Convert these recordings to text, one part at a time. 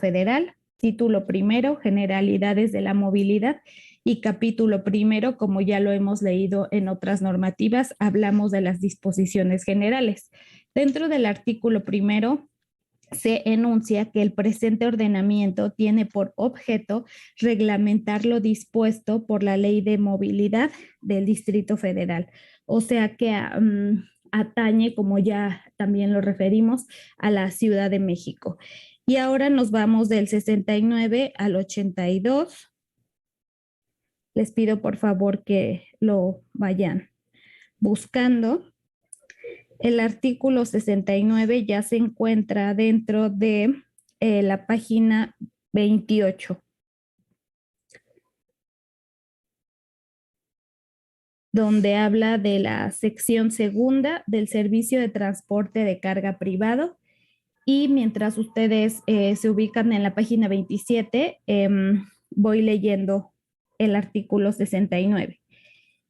Federal, título primero, generalidades de la movilidad, y capítulo primero, como ya lo hemos leído en otras normativas, hablamos de las disposiciones generales. Dentro del artículo primero se enuncia que el presente ordenamiento tiene por objeto reglamentar lo dispuesto por la Ley de Movilidad del Distrito Federal, o sea que atañe, como ya también lo referimos, a la Ciudad de México. Y ahora nos vamos del 69 al 82. Les pido por favor que lo vayan buscando. El artículo 69 ya se encuentra dentro de la página 28, donde habla de la sección segunda del servicio de transporte de carga privado. Y mientras ustedes se ubican en la página 27, voy leyendo el artículo 69.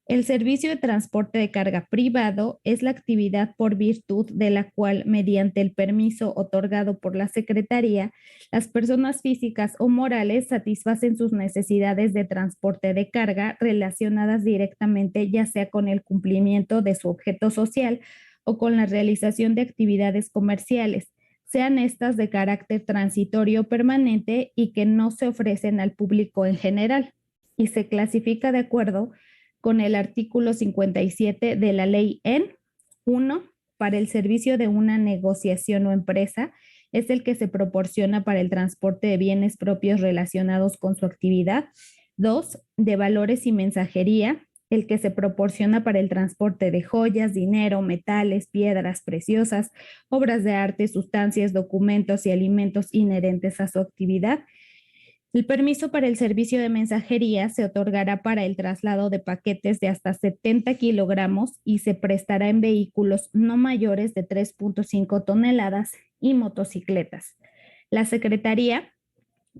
El servicio de transporte de carga privado es la actividad por virtud de la cual, mediante el permiso otorgado por la Secretaría, las personas físicas o morales satisfacen sus necesidades de transporte de carga relacionadas directamente ya sea con el cumplimiento de su objeto social o con la realización de actividades comerciales, sean estas de carácter transitorio o permanente y que no se ofrecen al público en general, y se clasifica de acuerdo con el artículo 57 de la ley en 1. Para el servicio de una negociación o empresa, es el que se proporciona para el transporte de bienes propios relacionados con su actividad. 2. De valores y mensajería, el que se proporciona para el transporte de joyas, dinero, metales, piedras preciosas, obras de arte, sustancias, documentos y alimentos inherentes a su actividad. El permiso para el servicio de mensajería se otorgará para el traslado de paquetes de hasta 70 kilogramos y se prestará en vehículos no mayores de 3.5 toneladas y motocicletas. La Secretaría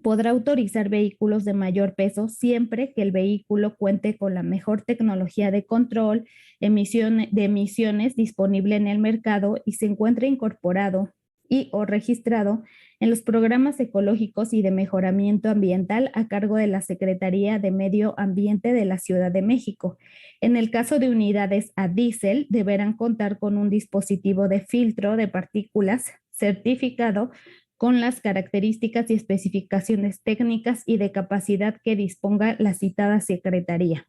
podrá autorizar vehículos de mayor peso siempre que el vehículo cuente con la mejor tecnología de control de emisiones disponible en el mercado y se encuentre incorporado y o registrado en los programas ecológicos y de mejoramiento ambiental a cargo de la Secretaría de Medio Ambiente de la Ciudad de México. En el caso de unidades a diésel, deberán contar con un dispositivo de filtro de partículas certificado con las características y especificaciones técnicas y de capacidad que disponga la citada Secretaría.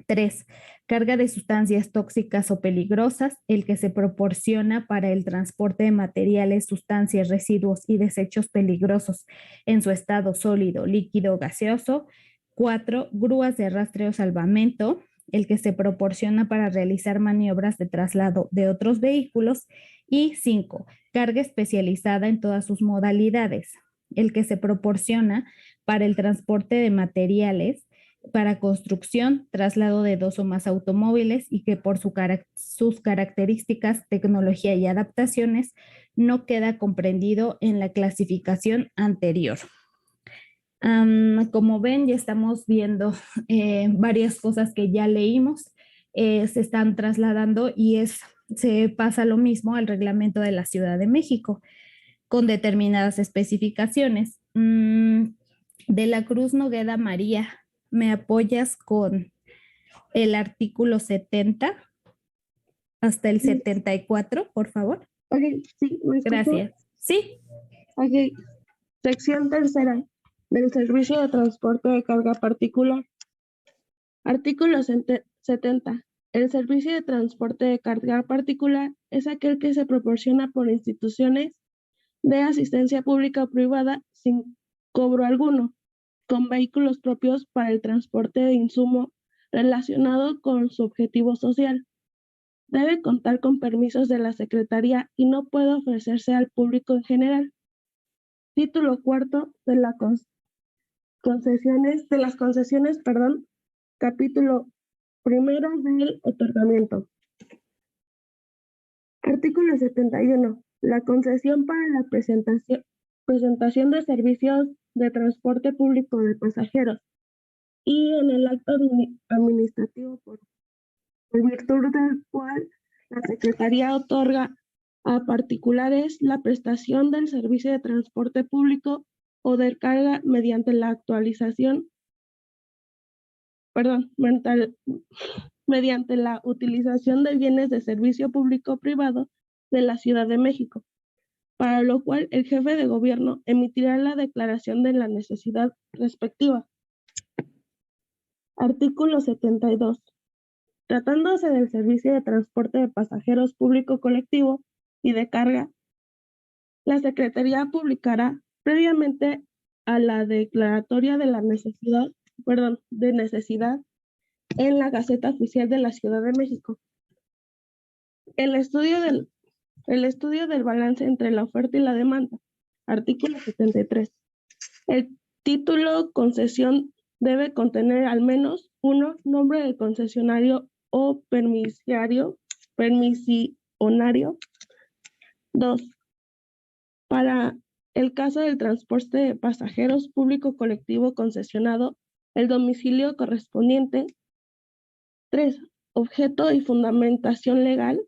3. Carga de sustancias tóxicas o peligrosas, el que se proporciona para el transporte de materiales, sustancias, residuos y desechos peligrosos en su estado sólido, líquido o gaseoso. 4. Grúas de rastreo salvamento, el que se proporciona para realizar maniobras de traslado de otros vehículos. Y 5. Carga especializada en todas sus modalidades, el que se proporciona para el transporte de materiales para construcción, traslado de 2 o más automóviles y que por sus características, tecnología y adaptaciones no queda comprendido en la clasificación anterior. Como ven, ya estamos viendo varias cosas que ya leímos, se están trasladando y se pasa lo mismo al reglamento de la Ciudad de México con determinadas especificaciones. De la Cruz Nogueda María, ¿me apoyas con el artículo 70 hasta el 74, por favor? Ok, sí, ¿me escucho? Gracias. Sí. Ok, sección tercera del servicio de transporte de carga particular. Artículo 70. El servicio de transporte de carga particular es aquel que se proporciona por instituciones de asistencia pública o privada sin cobro alguno, con vehículos propios para el transporte de insumo relacionado con su objetivo social. Debe contar con permisos de la Secretaría y no puede ofrecerse al público en general. Título cuarto de las concesiones, capítulo primero del otorgamiento. Artículo 71. La concesión para la presentación de servicios de transporte público de pasajeros y en el acto administrativo por virtud del cual la Secretaría otorga a particulares la prestación del servicio de transporte público o de carga mediante la mediante la utilización de bienes de servicio público privado de la Ciudad de México, para lo cual el jefe de gobierno emitirá la declaración de la necesidad respectiva. Artículo 72. Tratándose del servicio de transporte de pasajeros público colectivo y de carga, la Secretaría publicará previamente a la declaratoria de la necesidad en la Gaceta Oficial de la Ciudad de México. El estudio del balance entre la oferta y la demanda. Artículo 73. El título concesión debe contener al menos 1, nombre del concesionario o permisionario. 2. Para el caso del transporte de pasajeros público colectivo concesionado, el domicilio correspondiente. 3. Objeto y fundamentación legal.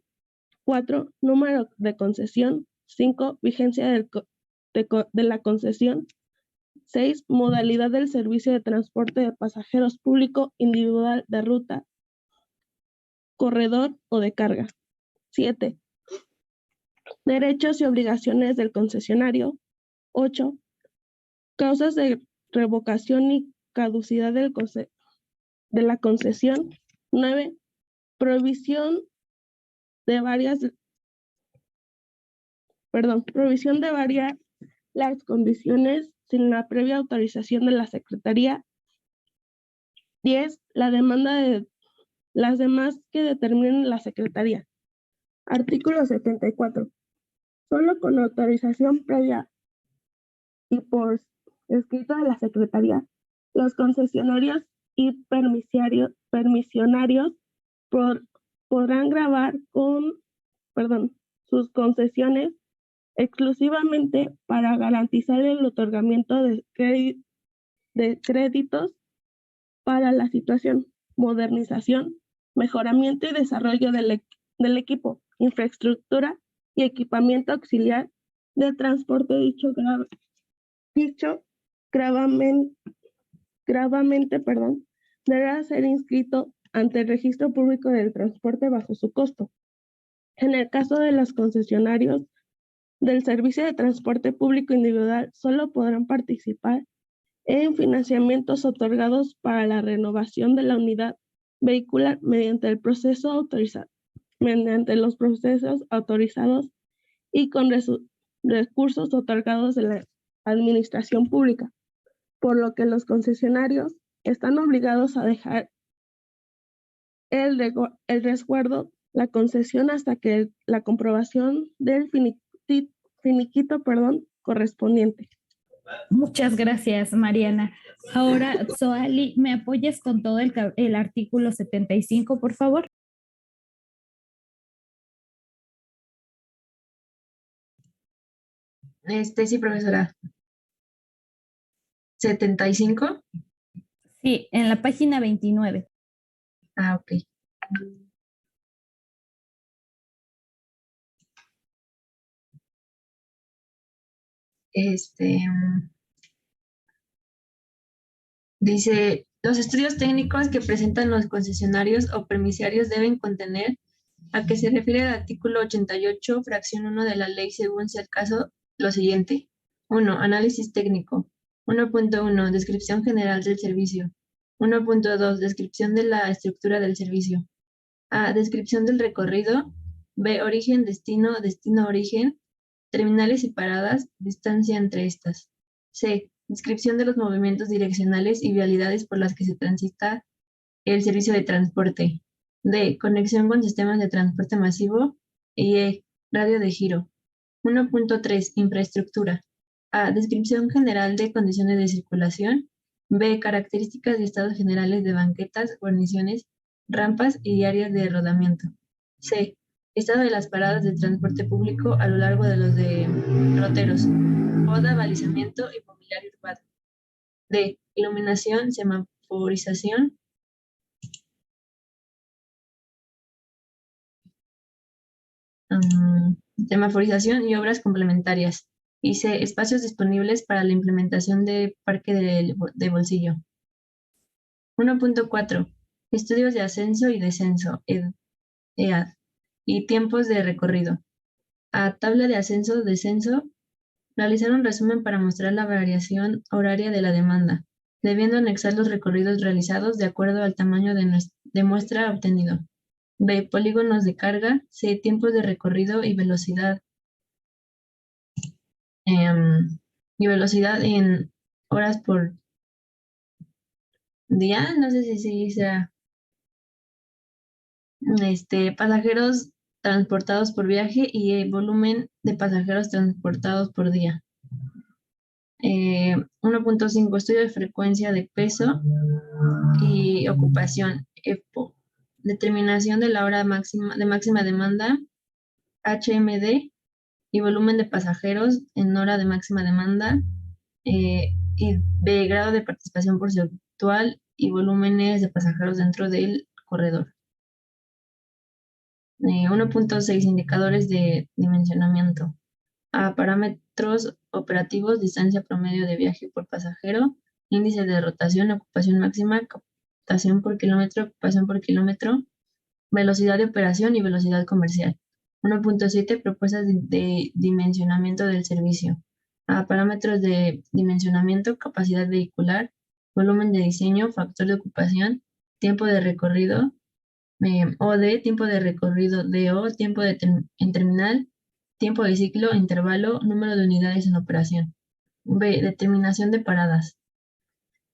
4. Número de concesión. 5. Vigencia de la concesión. 6. Modalidad del servicio de transporte de pasajeros público individual de ruta, corredor o de carga. 7. Derechos y obligaciones del concesionario. 8. Causas de revocación y caducidad de la concesión. 9. Prohibición de varias las condiciones sin la previa autorización de la Secretaría. 10. La demanda de las demás que determinen la Secretaría. Artículo 74. Solo con autorización previa y por escrito de la Secretaría, los concesionarios y permisionarios podrán grabar sus concesiones exclusivamente para garantizar el otorgamiento de créditos para la situación, modernización, mejoramiento y desarrollo del equipo, infraestructura y equipamiento auxiliar de transporte gravamente, deberá ser inscrito ante el Registro Público del Transporte bajo su costo. En el caso de los concesionarios del servicio de transporte público individual, solo podrán participar en financiamientos otorgados para la renovación de la unidad vehicular mediante los procesos autorizados y con recursos otorgados de la administración pública, por lo que los concesionarios están obligados a dejar el resguardo, la concesión hasta que la comprobación del finiquito correspondiente. Muchas gracias, Mariana. Ahora, Zoali, ¿me apoyas con todo el artículo 75, por favor? Sí, profesora. 75. Sí, en la página 29. Ah, ok. Dice, los estudios técnicos que presentan los concesionarios o permisarios deben contener a que se refiere el artículo 88, fracción 1 de la ley, según sea el caso, lo siguiente. 1. Análisis técnico. 1.1. Descripción general del servicio. 1.2. Descripción de la estructura del servicio. A. Descripción del recorrido. B. Origen, destino, destino, origen. Terminales y paradas, distancia entre estas. C. Descripción de los movimientos direccionales y vialidades por las que se transita el servicio de transporte. D. Conexión con sistemas de transporte masivo. Y E. Radio de giro. 1.3. Infraestructura. A. Descripción general de condiciones de circulación. B. Características y estados generales de banquetas, guarniciones, rampas y áreas de rodamiento. C. Estado de las paradas de transporte público a lo largo de los derroteros. Poda, balizamiento y mobiliario urbano. D. Iluminación, semaforización. Semaforización y obras complementarias. Y C, espacios disponibles para la implementación de parque de bolsillo. 1.4. Estudios de ascenso y descenso, EAD, y tiempos de recorrido. A tabla de ascenso-descenso, realizar un resumen para mostrar la variación horaria de la demanda, debiendo anexar los recorridos realizados de acuerdo al tamaño de muestra obtenido. B, polígonos de carga. C, tiempos de recorrido y velocidad. Y velocidad en horas por día, no sé si sea pasajeros transportados por viaje y volumen de pasajeros transportados por día. 1.5, estudio de frecuencia de peso y ocupación, EPO. Determinación de la hora máxima demanda, HMD, y volumen de pasajeros en hora de máxima demanda, y B, grado de participación porcentual y volúmenes de pasajeros dentro del corredor. 1.6, indicadores de dimensionamiento. A, parámetros operativos, distancia promedio de viaje por pasajero, índice de rotación, ocupación máxima, captación por kilómetro, ocupación por kilómetro, velocidad de operación y velocidad comercial. 1.7, propuestas de dimensionamiento del servicio. A, parámetros de dimensionamiento, capacidad vehicular, volumen de diseño, factor de ocupación, tiempo de recorrido, OD, tiempo de recorrido, DO, tiempo en terminal, tiempo de ciclo, intervalo, número de unidades en operación. B, determinación de paradas.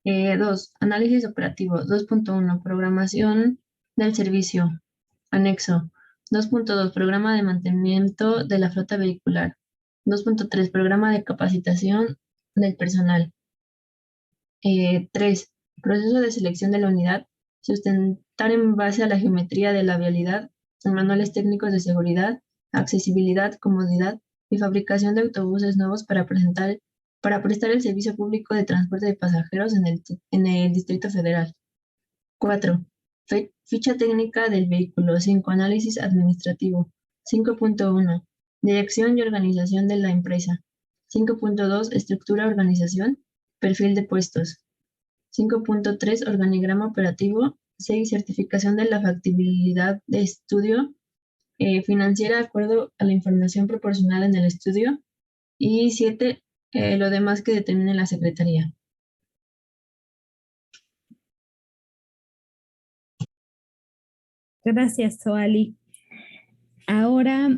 2, análisis operativo. 2.1, programación del servicio. Anexo. 2.2, programa de mantenimiento de la flota vehicular. 2.3, programa de capacitación del personal. 3, proceso de selección de la unidad. Sustentar en base a la geometría de la vialidad, manuales técnicos de seguridad, accesibilidad, comodidad y fabricación de autobuses nuevos para prestar el servicio público de transporte de pasajeros en el Distrito Federal. 4. Ficha técnica del vehículo. 5. Análisis administrativo. 5.1. Dirección y organización de la empresa. 5.2. Estructura, organización, perfil de puestos. 5.3, organigrama operativo. 6, certificación de la factibilidad de estudio financiera de acuerdo a la información proporcionada en el estudio. Y 7, lo demás que determine la Secretaría. Gracias, Soali. Ahora,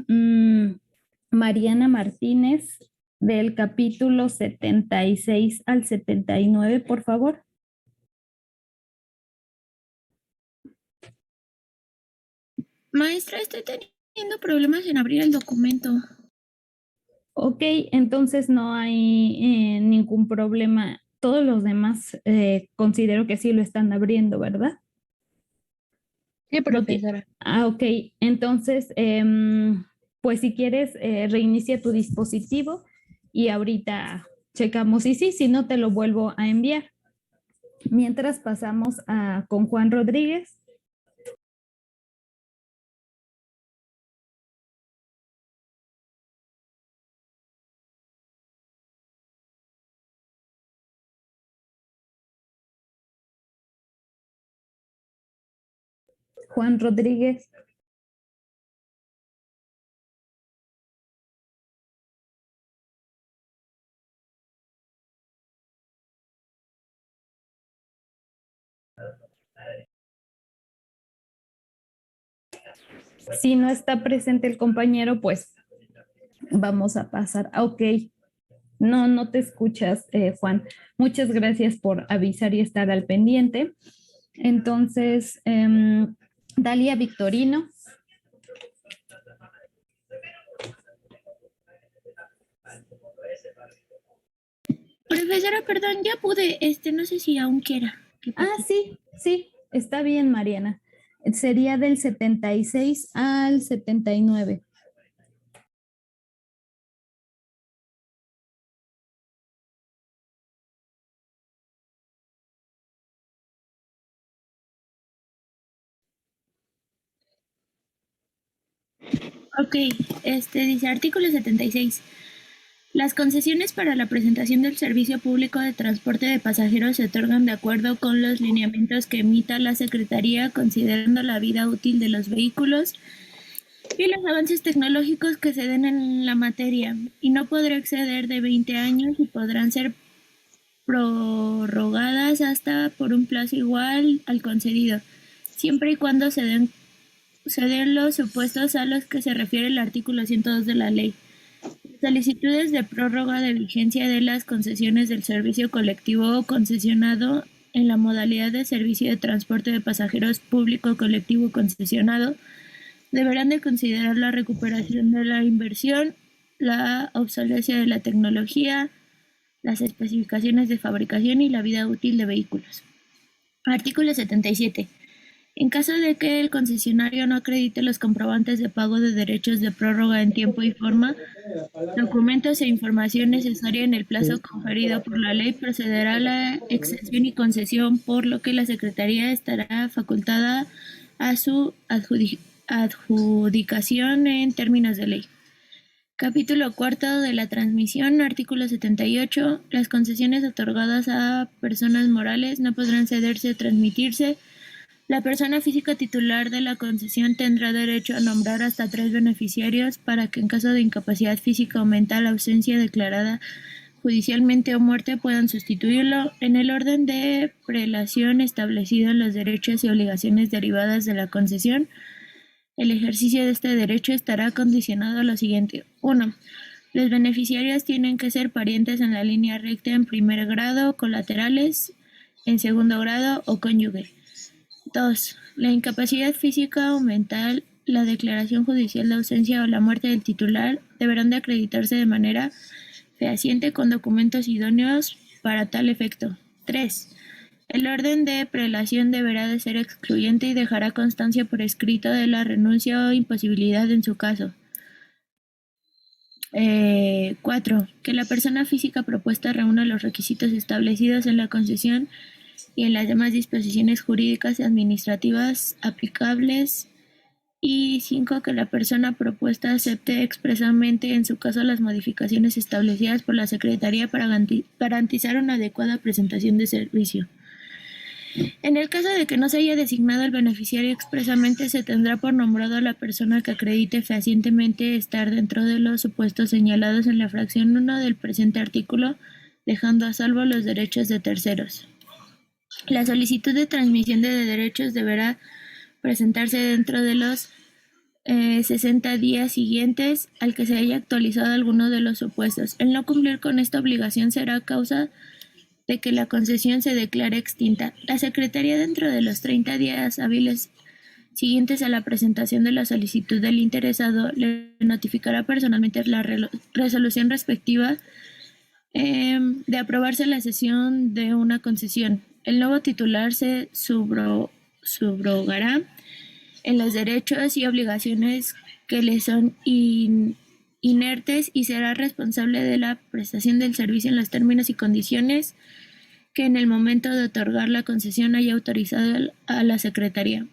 Mariana Martínez, del capítulo 76 al 79, por favor. Maestra, estoy teniendo problemas en abrir el documento. Ok, entonces no hay ningún problema. Todos los demás considero que sí lo están abriendo, ¿verdad? Sí, profesora. Ok. Entonces, pues si quieres, reinicia tu dispositivo y ahorita checamos. Y sí, si no, te lo vuelvo a enviar. Mientras pasamos con Juan Rodríguez. Juan Rodríguez. Si no está presente el compañero, pues vamos a pasar. Ok. No te escuchas, Juan. Muchas gracias por avisar y estar al pendiente. Entonces, Dalia Victorino. Profesora, perdón, ya pude, no sé si aún quiera. Sí, está bien, Mariana. Sería del 76 al 79. Ok, dice artículo 76. Las concesiones para la presentación del servicio público de transporte de pasajeros se otorgan de acuerdo con los lineamientos que emita la Secretaría, considerando la vida útil de los vehículos y los avances tecnológicos que se den en la materia, y no podrá exceder de 20 años y podrán ser prorrogadas hasta por un plazo igual al concedido, siempre y cuando se den los supuestos a los que se refiere el artículo 102 de la ley. Solicitudes de prórroga de vigencia de las concesiones del servicio colectivo o concesionado en la modalidad de servicio de transporte de pasajeros público colectivo concesionado deberán de considerar la recuperación de la inversión, la obsolescencia de la tecnología, las especificaciones de fabricación y la vida útil de vehículos. Artículo 77. En caso de que el concesionario no acredite los comprobantes de pago de derechos de prórroga en tiempo y forma, documentos e información necesaria en el plazo conferido por la ley, procederá a la exención y concesión, por lo que la Secretaría estará facultada a su adjudicación en términos de ley. Capítulo cuarto de la transmisión, artículo 78. Las concesiones otorgadas a personas morales no podrán cederse o transmitirse. La persona física titular de la concesión tendrá derecho a nombrar hasta 3 beneficiarios para que en caso de incapacidad física o mental, ausencia declarada judicialmente o muerte puedan sustituirlo en el orden de prelación establecido en los derechos y obligaciones derivadas de la concesión. El ejercicio de este derecho estará condicionado a lo siguiente. 1. Los beneficiarios tienen que ser parientes en la línea recta en primer grado, colaterales en segundo grado o cónyuge. 2. La incapacidad física o mental, la declaración judicial de ausencia o la muerte del titular deberán de acreditarse de manera fehaciente con documentos idóneos para tal efecto. 3. El orden de prelación deberá de ser excluyente y dejará constancia por escrito de la renuncia o imposibilidad en su caso. 4. Que la persona física propuesta reúna los requisitos establecidos en la concesión y en las demás disposiciones jurídicas y administrativas aplicables. Y 5. Que la persona propuesta acepte expresamente en su caso las modificaciones establecidas por la Secretaría para garantizar una adecuada presentación de servicio. En el caso de que no se haya designado el beneficiario expresamente, se tendrá por nombrado a la persona que acredite fehacientemente estar dentro de los supuestos señalados en la fracción 1 del presente artículo, dejando a salvo los derechos de terceros. La solicitud de transmisión de derechos deberá presentarse dentro de los 60 días siguientes al que se haya actualizado alguno de los supuestos. El no cumplir con esta obligación será causa de que la concesión se declare extinta. La Secretaría, dentro de los 30 días hábiles siguientes a la presentación de la solicitud del interesado, le notificará personalmente la resolución respectiva de aprobarse la cesión de una concesión. El nuevo titular se subrogará en los derechos y obligaciones que le son inertes y será responsable de la prestación del servicio en los términos y condiciones que en el momento de otorgar la concesión haya autorizado a la Secretaría.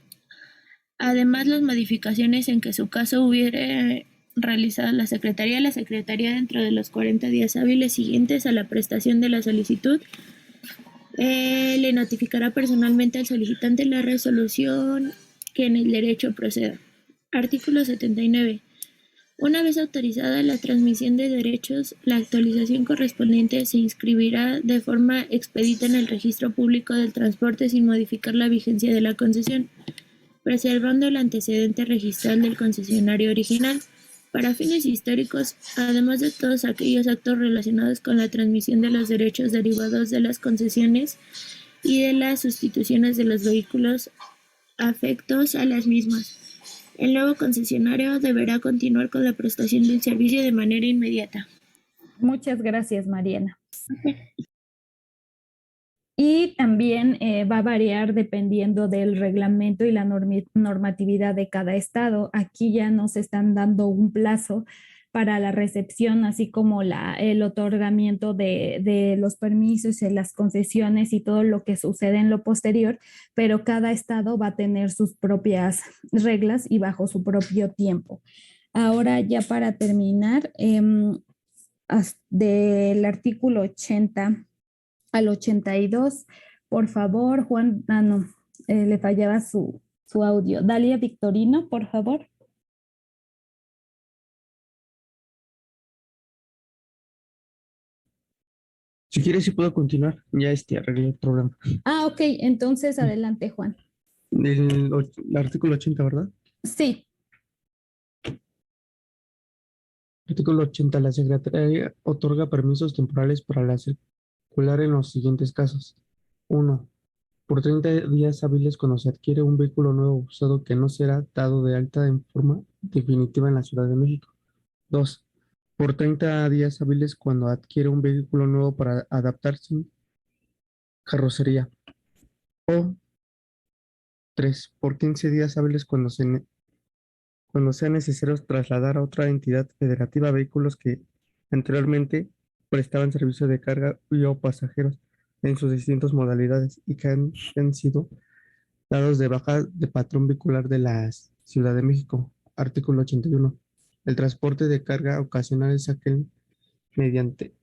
Además, las modificaciones en que su caso hubiere realizado la Secretaría dentro de los 40 días hábiles siguientes a la prestación de la solicitud le notificará personalmente al solicitante la resolución que en el derecho proceda. Artículo 79. Una vez autorizada la transmisión de derechos, la actualización correspondiente se inscribirá de forma expedita en el Registro Público del Transporte sin modificar la vigencia de la concesión, preservando el antecedente registral del concesionario original. Para fines históricos, además de todos aquellos actos relacionados con la transmisión de los derechos derivados de las concesiones y de las sustituciones de los vehículos afectos a las mismas, el nuevo concesionario deberá continuar con la prestación del servicio de manera inmediata. Muchas gracias, Mariana. Y también va a variar dependiendo del reglamento y la normatividad de cada estado. Aquí ya nos están dando un plazo para la recepción, así como el otorgamiento de los permisos y las concesiones y todo lo que sucede en lo posterior, pero cada estado va a tener sus propias reglas y bajo su propio tiempo. Ahora, ya para terminar, del artículo 80 al 82. Por favor, Juan, no, le fallaba su audio. Dalia Victorino, por favor. Si quieres, sí puedo continuar. Ya arreglé el programa. Ok, entonces adelante, Juan. El artículo 80, ¿verdad? Sí. Artículo 80. La Secretaría otorga permisos temporales para la circular en los siguientes casos. 1. Por 30 días hábiles cuando se adquiere un vehículo nuevo usado que no será dado de alta en forma definitiva en la Ciudad de México. 2. Por 30 días hábiles cuando adquiere un vehículo nuevo para adaptarse en carrocería. O 3. Por 15 días hábiles cuando sea necesario trasladar a otra entidad federativa vehículos que anteriormente prestaban servicio de carga y o pasajeros en sus distintas modalidades y que han sido dados de baja de patrón vehicular de la Ciudad de México. Artículo 81. El transporte de carga ocasional es aquel mediante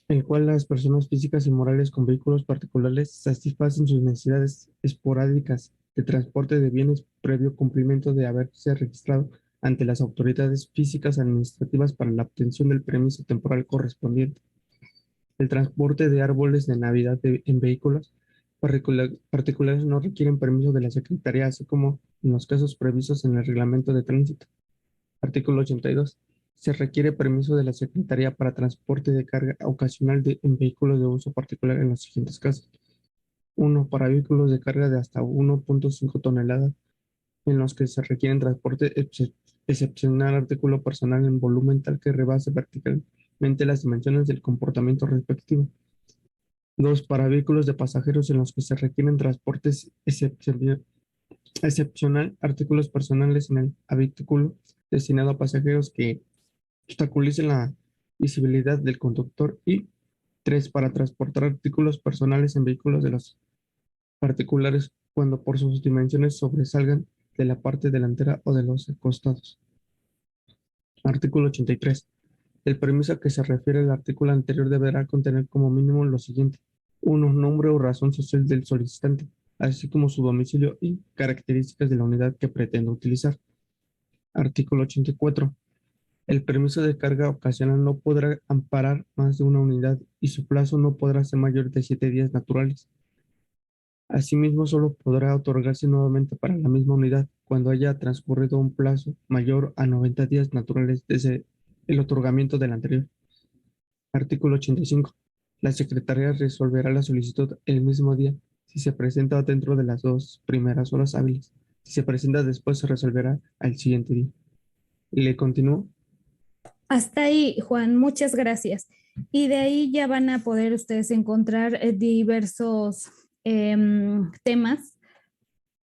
el cual las personas físicas y morales con vehículos particulares satisfacen sus necesidades esporádicas de transporte de bienes previo cumplimiento de haberse registrado ante las autoridades físicas administrativas para la obtención del permiso temporal correspondiente. El transporte de árboles de Navidad en vehículos particulares no requieren permiso de la Secretaría, así como en los casos previstos en el Reglamento de Tránsito. Artículo 82. Se requiere permiso de la Secretaría para transporte de carga ocasional en vehículos de uso particular en los siguientes casos. 1. Para vehículos de carga de hasta 1.5 toneladas en los que se requieren transporte excepcional artículo personal en volumen tal que rebase verticalmente las dimensiones del comportamiento respectivo. 2. Para vehículos de pasajeros en los que se requieren transportes excepcional artículos personales en el habitáculo destinado a pasajeros que obstaculicen la visibilidad del conductor. Y 3. Para transportar artículos personales en vehículos de los particulares cuando por sus dimensiones sobresalgan de la parte delantera o de los costados. Artículo 83. El permiso a que se refiere el artículo anterior deberá contener como mínimo lo siguiente. 1. Nombre o razón social del solicitante, así como su domicilio y características de la unidad que pretende utilizar. Artículo 84. El permiso de carga ocasional no podrá amparar más de una unidad y su plazo no podrá ser mayor de 7 días naturales. Asimismo, solo podrá otorgarse nuevamente para la misma unidad cuando haya transcurrido un plazo mayor a 90 días naturales desde el otorgamiento del anterior. Artículo 85. La Secretaría resolverá la solicitud el mismo día si se presenta dentro de las 2 primeras horas hábiles. Si se presenta después, se resolverá al siguiente día. ¿Le continúo? Hasta ahí, Juan, muchas gracias. Y de ahí ya van a poder ustedes encontrar diversos temas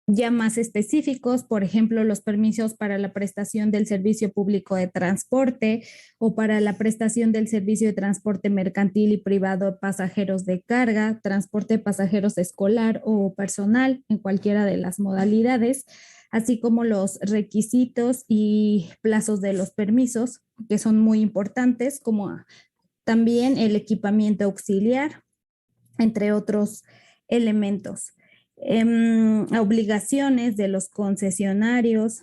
ya más específicos, por ejemplo, los permisos para la prestación del servicio público de transporte o para la prestación del servicio de transporte mercantil y privado de pasajeros de carga, transporte de pasajeros escolar o personal en cualquiera de las modalidades, así como los requisitos y plazos de los permisos, que son muy importantes, como también el equipamiento auxiliar, entre otros elementos. Obligaciones de los concesionarios,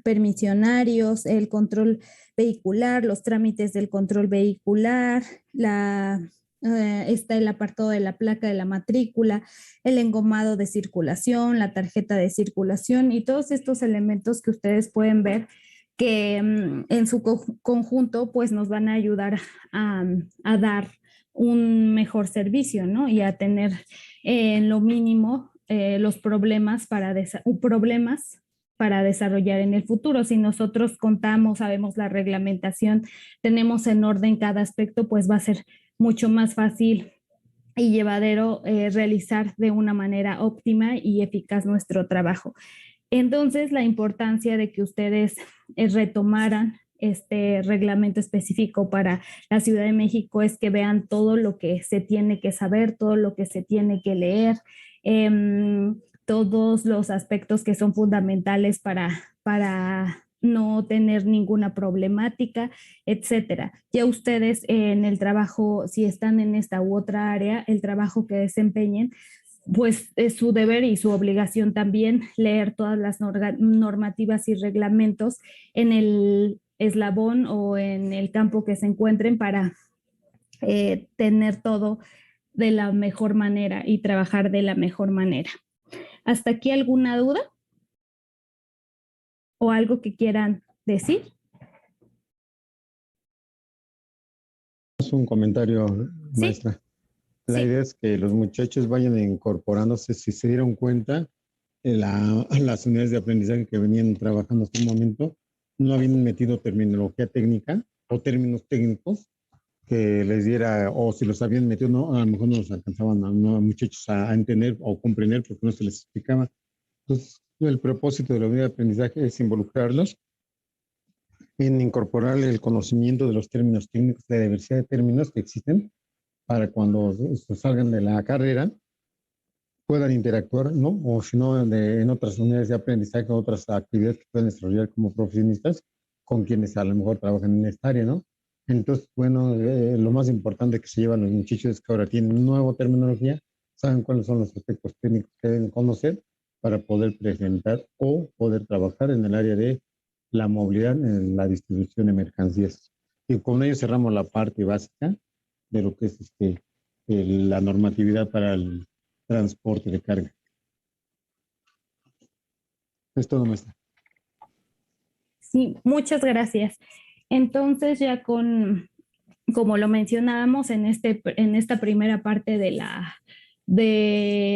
permisionarios, el control vehicular, los trámites del control vehicular, está el apartado de la placa de la matrícula, el engomado de circulación, la tarjeta de circulación y todos estos elementos que ustedes pueden ver que en su conjunto pues nos van a ayudar a dar un mejor servicio, ¿no? Y a tener en lo mínimo los problemas para desarrollar en el futuro. Si nosotros contamos, sabemos la reglamentación, tenemos en orden cada aspecto, pues va a ser mucho más fácil y llevadero realizar de una manera óptima y eficaz nuestro trabajo. Entonces, la importancia de que ustedes retomaran este reglamento específico para la Ciudad de México es que vean todo lo que se tiene que saber, todo lo que se tiene que leer, todos los aspectos que son fundamentales para no tener ninguna problemática, etcétera. Ya ustedes en el trabajo, si están en esta u otra área, el trabajo que desempeñen, pues es su deber y su obligación también leer todas las normativas y reglamentos en el eslabón o en el campo que se encuentren para tener todo de la mejor manera y trabajar de la mejor manera. ¿Hasta aquí alguna duda? ¿O algo que quieran decir? Es un comentario, Sí. maestra. La Sí. idea es que los muchachos vayan incorporándose, si se dieron cuenta, las unidades de aprendizaje que venían trabajando hasta el momento, no habían metido terminología técnica o términos técnicos que les diera, o si los habían metido, no, a lo mejor no los alcanzaban a los muchachos a entender o comprender porque no se les explicaba. Entonces, el propósito de la unidad de aprendizaje es involucrarlos en incorporar el conocimiento de los términos técnicos, de la diversidad de términos que existen para cuando salgan de la carrera puedan interactuar, ¿no? O si no, en otras unidades de aprendizaje, otras actividades que pueden desarrollar como profesionistas con quienes a lo mejor trabajan en esta área, ¿no? Entonces, bueno, lo más importante que se llevan los muchachos es que ahora tienen una nueva terminología, saben cuáles son los aspectos técnicos que deben conocer para poder presentar o poder trabajar en el área de la movilidad, en la distribución de mercancías. Y con ello cerramos la parte básica de lo que es la normatividad para el transporte de carga. Es todo, maestra. Sí, muchas gracias. Entonces, ya como lo mencionábamos en esta primera parte de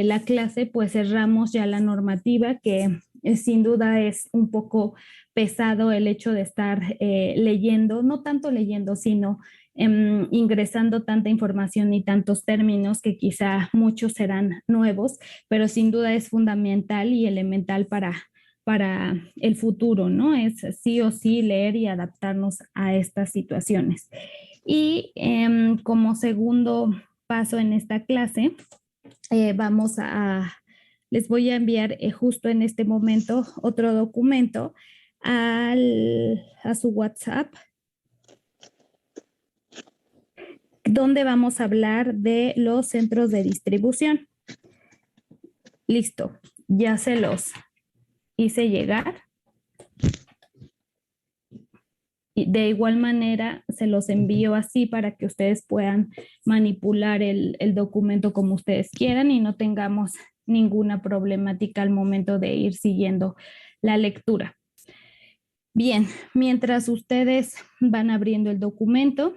la clase, pues cerramos ya la normativa, que sin duda es un poco pesado el hecho de estar leyendo, no tanto leyendo, sino ingresando tanta información y tantos términos que quizá muchos serán nuevos, pero sin duda es fundamental y elemental para el futuro, ¿no? Es sí o sí leer y adaptarnos a estas situaciones. Y como segundo paso en esta clase, les voy a enviar justo en este momento otro documento a su WhatsApp, donde vamos a hablar de los centros de distribución. Listo, ya se los hice llegar. Y de igual manera se los envío así para que ustedes puedan manipular el documento como ustedes quieran y no tengamos ninguna problemática al momento de ir siguiendo la lectura. Bien, mientras ustedes van abriendo el documento,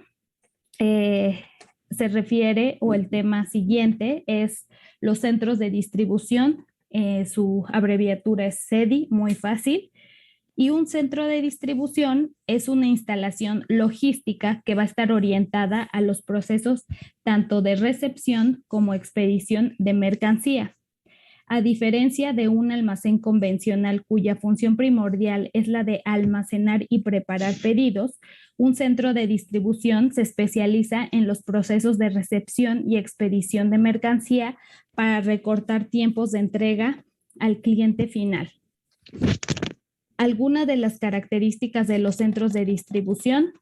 se refiere, o el tema siguiente es los centros de distribución. Su abreviatura es CEDI, muy fácil. Y un centro de distribución es una instalación logística que va a estar orientada a los procesos tanto de recepción como expedición de mercancía. A diferencia de un almacén convencional cuya función primordial es la de almacenar y preparar pedidos, un centro de distribución se especializa en los procesos de recepción y expedición de mercancía para recortar tiempos de entrega al cliente final. Algunas de las características de los centros de distribución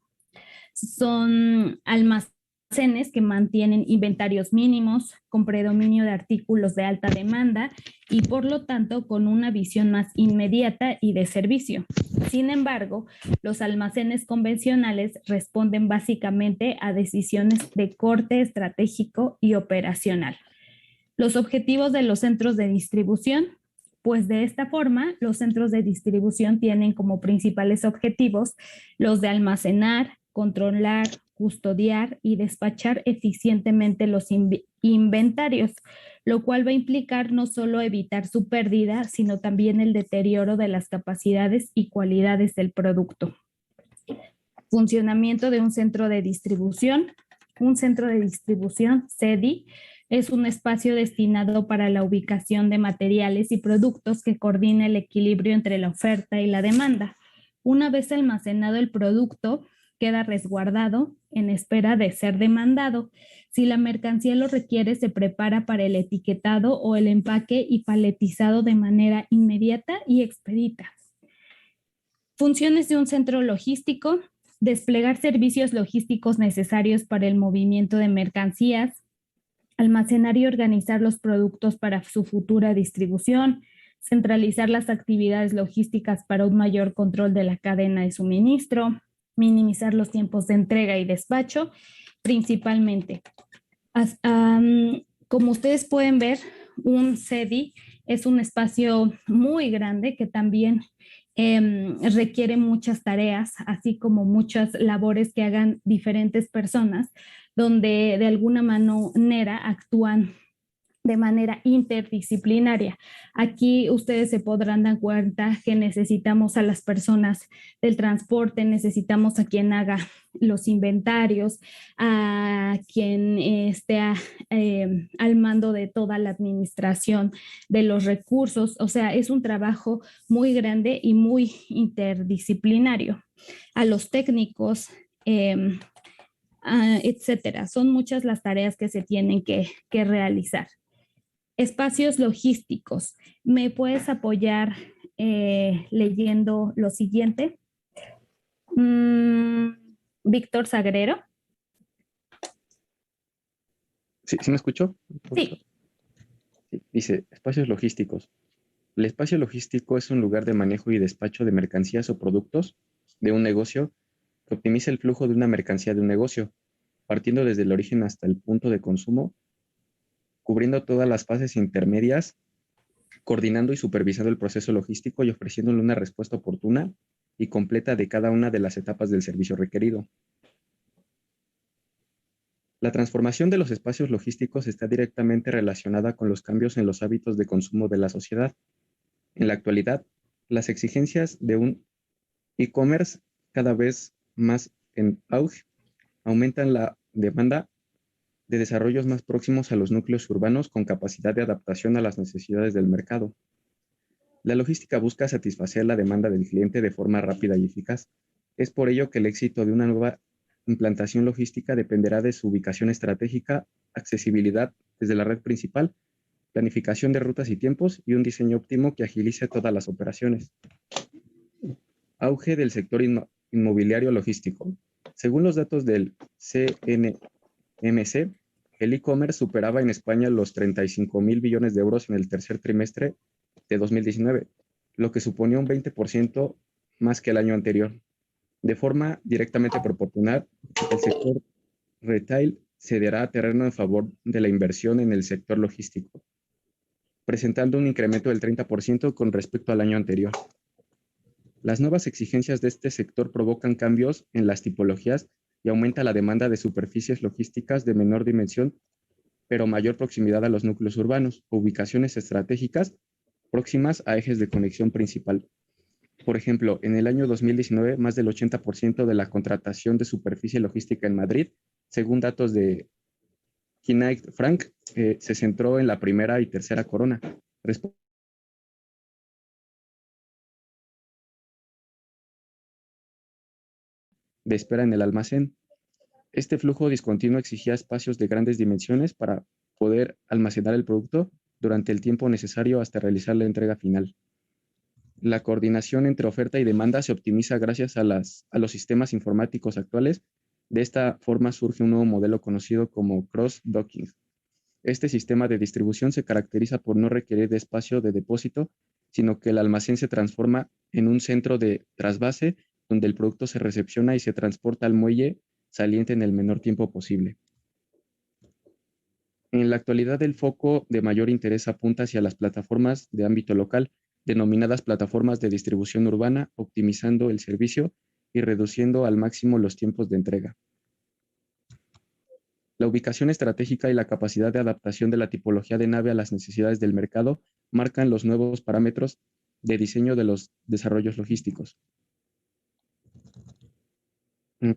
son almacenes que mantienen inventarios mínimos, con predominio de artículos de alta demanda y por lo tanto con una visión más inmediata y de servicio. Sin embargo, los almacenes convencionales responden básicamente a decisiones de corte estratégico y operacional. Los objetivos de los centros de distribución. Pues de esta forma, los centros de distribución tienen como principales objetivos los de almacenar, controlar, custodiar y despachar eficientemente los inventarios, lo cual va a implicar no solo evitar su pérdida, sino también el deterioro de las capacidades y cualidades del producto. Funcionamiento de un centro de distribución. Un centro de distribución, CEDI, es un espacio destinado para la ubicación de materiales y productos que coordina el equilibrio entre la oferta y la demanda. Una vez almacenado el producto, queda resguardado en espera de ser demandado. Si la mercancía lo requiere, se prepara para el etiquetado o el empaque y paletizado de manera inmediata y expedita. Funciones de un centro logístico: desplegar servicios logísticos necesarios para el movimiento de mercancías, almacenar y organizar los productos para su futura distribución, centralizar las actividades logísticas para un mayor control de la cadena de suministro, minimizar los tiempos de entrega y despacho, principalmente. Como ustedes pueden ver, un CEDI es un espacio muy grande que también requiere muchas tareas, así como muchas labores que hagan diferentes personas, donde de alguna manera actúan de manera interdisciplinaria. Aquí ustedes se podrán dar cuenta que necesitamos a las personas del transporte, necesitamos a quien haga los inventarios, a quien esté al mando de toda la administración de los recursos. O sea, es un trabajo muy grande y muy interdisciplinario. A los técnicos, etcétera. Son muchas las tareas que se tienen que realizar. Espacios logísticos. ¿Me puedes apoyar leyendo lo siguiente? Víctor Sagrero. ¿Sí, sí me escucho? Sí. Sí, dice, espacios logísticos. El espacio logístico es un lugar de manejo y despacho de mercancías o productos de un negocio que optimiza el flujo de una mercancía de un negocio, partiendo desde el origen hasta el punto de consumo, cubriendo todas las fases intermedias, coordinando y supervisando el proceso logístico y ofreciéndole una respuesta oportuna y completa de cada una de las etapas del servicio requerido. La transformación de los espacios logísticos está directamente relacionada con los cambios en los hábitos de consumo de la sociedad. En la actualidad, las exigencias de un e-commerce cada vez más en auge aumentan la demanda de desarrollos más próximos a los núcleos urbanos con capacidad de adaptación a las necesidades del mercado. La logística busca satisfacer la demanda del cliente de forma rápida y eficaz. Es por ello que el éxito de una nueva implantación logística dependerá de su ubicación estratégica, accesibilidad desde la red principal, planificación de rutas y tiempos y un diseño óptimo que agilice todas las operaciones. Auge del sector inmobiliario logístico. Según los datos del CNMC, el e-commerce superaba en España los 35.000 billones de euros en el tercer trimestre de 2019, lo que suponía un 20% más que el año anterior. De forma directamente proporcional, el sector retail cederá terreno en favor de la inversión en el sector logístico, presentando un incremento del 30% con respecto al año anterior. Las nuevas exigencias de este sector provocan cambios en las tipologías y aumenta la demanda de superficies logísticas de menor dimensión, pero mayor proximidad a los núcleos urbanos, ubicaciones estratégicas próximas a ejes de conexión principal. Por ejemplo, en el año 2019, más del 80% de la contratación de superficie logística en Madrid, según datos de Knight Frank, se centró en la primera y tercera corona. De espera en el almacén. Este flujo discontinuo exigía espacios de grandes dimensiones para poder almacenar el producto durante el tiempo necesario hasta realizar la entrega final. La coordinación entre oferta y demanda se optimiza gracias a los sistemas informáticos actuales. De esta forma surge un nuevo modelo conocido como cross-docking. Este sistema de distribución se caracteriza por no requerir de espacio de depósito, sino que el almacén se transforma en un centro de trasvase donde el producto se recepciona y se transporta al muelle saliente en el menor tiempo posible. En la actualidad, el foco de mayor interés apunta hacia las plataformas de ámbito local, denominadas plataformas de distribución urbana, optimizando el servicio y reduciendo al máximo los tiempos de entrega. La ubicación estratégica y la capacidad de adaptación de la tipología de nave a las necesidades del mercado marcan los nuevos parámetros de diseño de los desarrollos logísticos.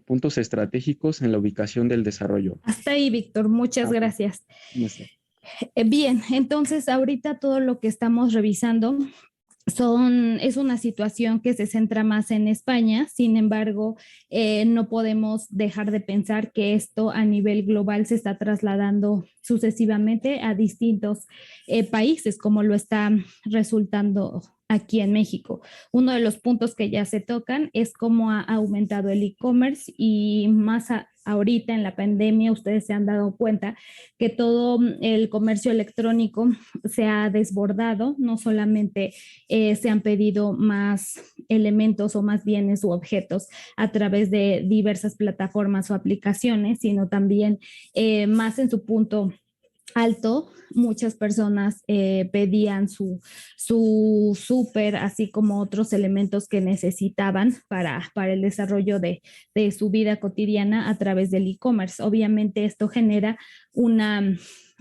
Puntos estratégicos en la ubicación del desarrollo. Hasta ahí, Víctor. Muchas gracias. Bien, entonces ahorita todo lo que estamos revisando es una situación que se centra más en España. Sin embargo, no podemos dejar de pensar que esto a nivel global se está trasladando sucesivamente a distintos países, como lo está resultando aquí en México. Uno de los puntos que ya se tocan es cómo ha aumentado el e-commerce y ahorita en la pandemia ustedes se han dado cuenta que todo el comercio electrónico se ha desbordado, no solamente se han pedido más elementos o más bienes u objetos a través de diversas plataformas o aplicaciones, sino también más en su punto alto, muchas personas pedían su súper, así como otros elementos que necesitaban para el desarrollo de su vida cotidiana a través del e-commerce. Obviamente esto genera una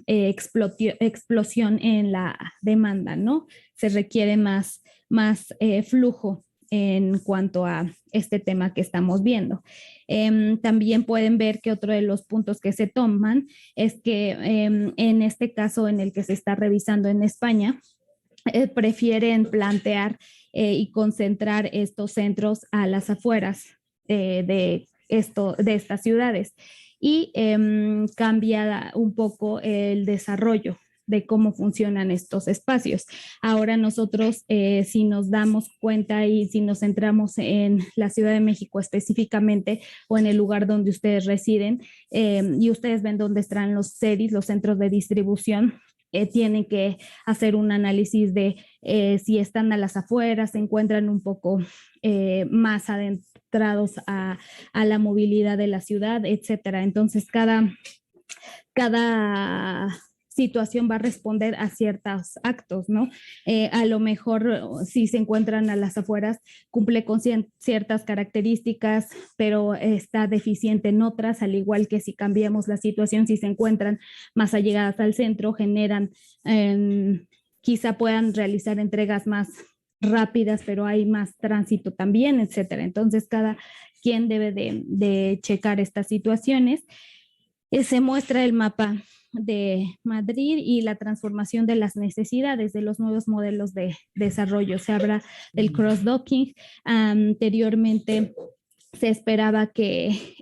explosión en la demanda, ¿no? Se requiere más flujo en cuanto a este tema que estamos viendo. También pueden ver que otro de los puntos que se toman es que en este caso en el que se está revisando en España, prefieren plantear y concentrar estos centros a las afueras de estas ciudades y cambia un poco el desarrollo de cómo funcionan estos espacios. Ahora nosotros, si nos damos cuenta y si nos centramos en la Ciudad de México específicamente o en el lugar donde ustedes residen y ustedes ven dónde están los CEDIs, los centros de distribución, tienen que hacer un análisis de si están a las afueras, se encuentran un poco más adentrados a la movilidad de la ciudad, etcétera. Entonces, cada situación va a responder a ciertos actos, ¿no? A lo mejor si se encuentran a las afueras, cumple con ciertas características, pero está deficiente en otras, al igual que si cambiamos la situación, si se encuentran más allegadas al centro, generan, quizá puedan realizar entregas más rápidas, pero hay más tránsito también, etcétera. Entonces, cada quien debe de checar estas situaciones. Se muestra el mapa de Madrid y la transformación de las necesidades de los nuevos modelos de desarrollo. Se habla del cross-docking. Anteriormente se esperaba que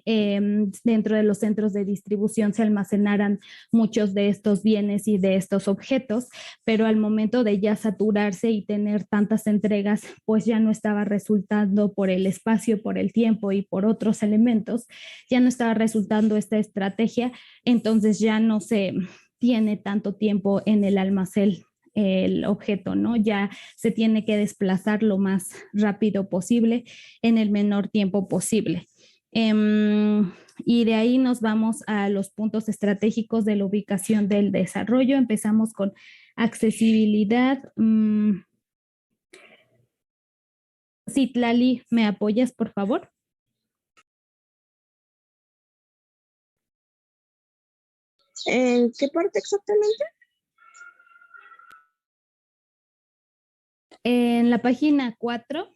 dentro de los centros de distribución se almacenaran muchos de estos bienes y de estos objetos, pero al momento de ya saturarse y tener tantas entregas, pues ya no estaba resultando por el espacio, por el tiempo y por otros elementos, ya no estaba resultando esta estrategia, entonces ya no se tiene tanto tiempo en el almacén el objeto, ¿no? Ya se tiene que desplazar lo más rápido posible en el menor tiempo posible. Y de ahí nos vamos a los puntos estratégicos de la ubicación del desarrollo. Empezamos con accesibilidad. Citlali, ¿me apoyas, por favor? ¿En qué parte exactamente? En la página 4,